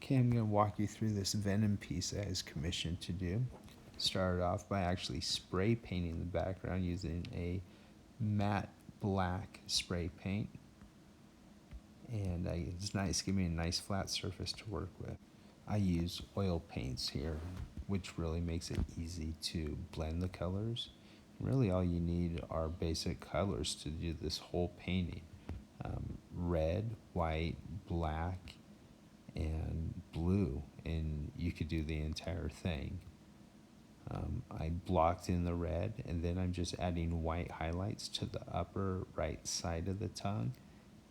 Okay, I'm going to walk you through this Venom piece I was commissioned to do. Started off by actually spray painting the background using a matte black spray paint. And it's nice, give me a nice flat surface to work with. I use oil paints here, which really makes it easy to blend the colors. Really all you need are basic colors to do this whole painting. Red, white, black, and blue, and you could do the entire thing. I blocked in the red, and then I'm just adding white highlights to the upper right side of the tongue,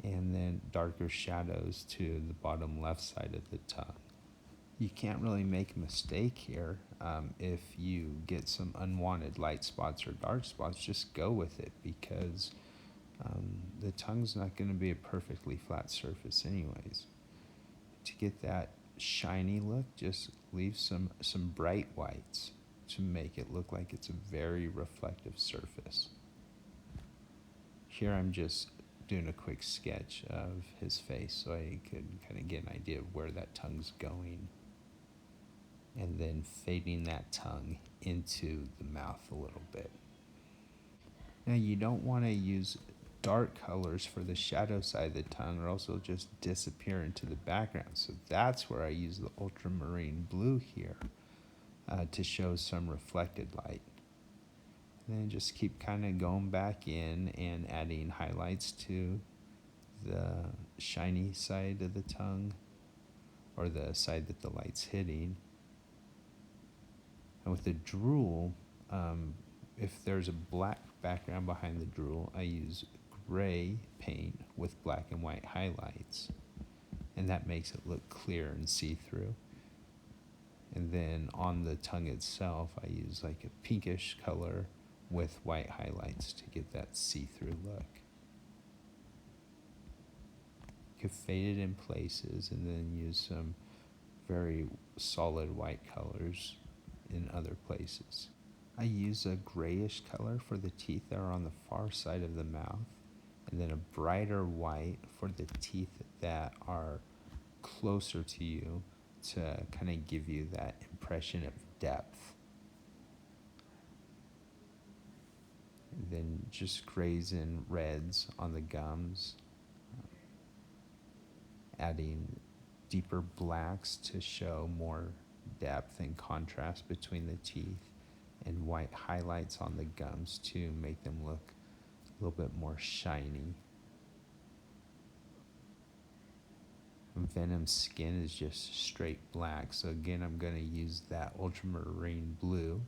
and then darker shadows to the bottom left side of the tongue. You can't really make a mistake here. If you get some unwanted light spots or dark spots, just go with it, because the tongue's not going to be a perfectly flat surface anyways. To get that shiny look, just leave some bright whites to make it look like it's a very reflective surface. Here I'm just doing a quick sketch of his face so I could kind of get an idea of where that tongue's going, and then fading that tongue into the mouth a little bit. Now you don't want to use dark colors for the shadow side of the tongue, or else it'll just disappear into the background. So that's where I use the ultramarine blue here to show some reflected light. And then just keep kind of going back in and adding highlights to the shiny side of the tongue, or the side that the light's hitting. And with the drool, if there's a black background behind the drool, I use gray paint with black and white highlights, and that makes it look clear and see-through. And then on the tongue itself, I use like a pinkish color with white highlights to get that see-through look. You can fade it in places and then use some very solid white colors in other places. I use a grayish color for the teeth that are on the far side of the mouth, and then a brighter white for the teeth that are closer to you, to kind of give you that impression of depth. And then just grays and reds on the gums, adding deeper blacks to show more depth and contrast between the teeth, and white highlights on the gums to make them look a little bit more shiny. Venom's skin is just straight black, so again I'm going to use that ultramarine blue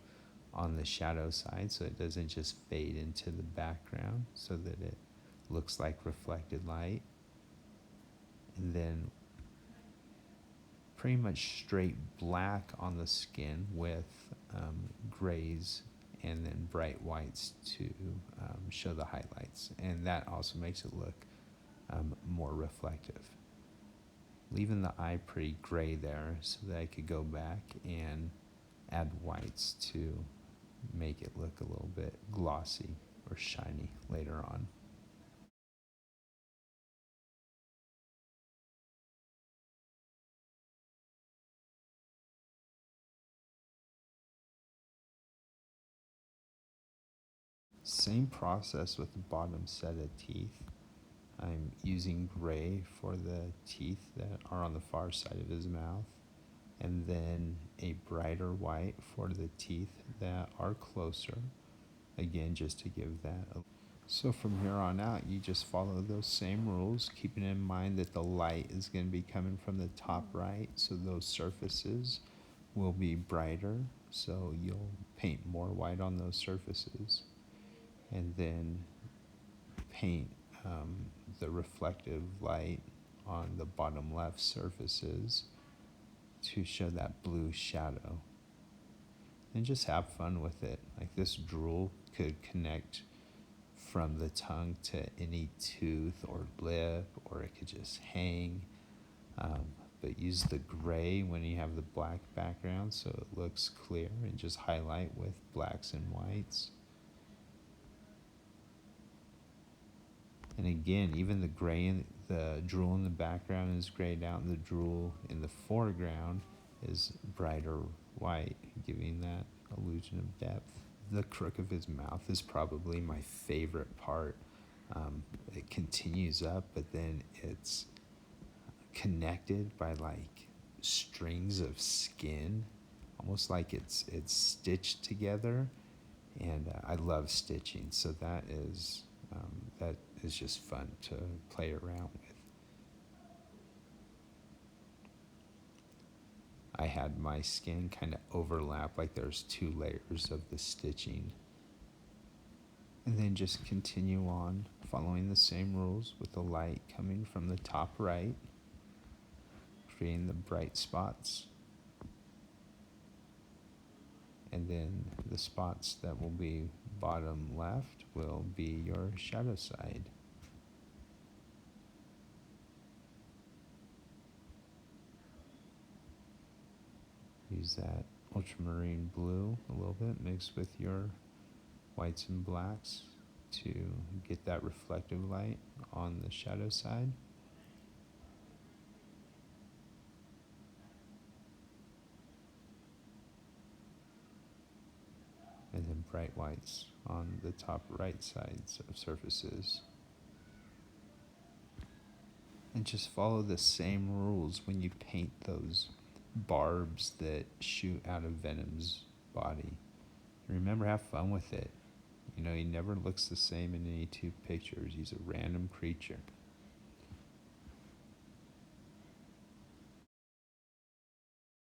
on the shadow side so it doesn't just fade into the background, so that it looks like reflected light. And then pretty much straight black on the skin with grays and then bright whites to show the highlights, and that also makes it look more reflective. Leaving the eye pretty gray there so that I could go back and add whites to make it look a little bit glossy or shiny later on. Same process with the bottom set of teeth. I'm using gray for the teeth that are on the far side of his mouth, and then a brighter white for the teeth that are closer, again just to give that So from here on out, you just follow those same rules, keeping in mind that the light is going to be coming from the top right, so those surfaces will be brighter, so you'll paint more white on those surfaces, and then paint the reflective light on the bottom left surfaces to show that blue shadow. And just have fun with it. Like, this drool could connect from the tongue to any tooth or lip, or it could just hang. But use the gray when you have the black background so it looks clear, and just highlight with blacks and whites. And again, even the gray the drool in the background is grayed out, and the drool in the foreground is brighter white, giving that illusion of depth. The crook of his mouth is probably my favorite part. It continues up, but then it's connected by like strings of skin, almost like it's stitched together. And I love stitching, so that is just fun to play around with. I had my skin kind of overlap, like there's two layers of the stitching. And then just continue on following the same rules with the light coming from the top right, creating the bright spots. And then the spots that will be bottom left will be your shadow side. Use that ultramarine blue a little bit mixed with your whites and blacks to get that reflective light on the shadow side. And then bright whites on the top right sides of surfaces. And just follow the same rules when you paint those barbs that shoot out of Venom's body. Remember, have fun with it. You know, he never looks the same in any two pictures. He's a random creature.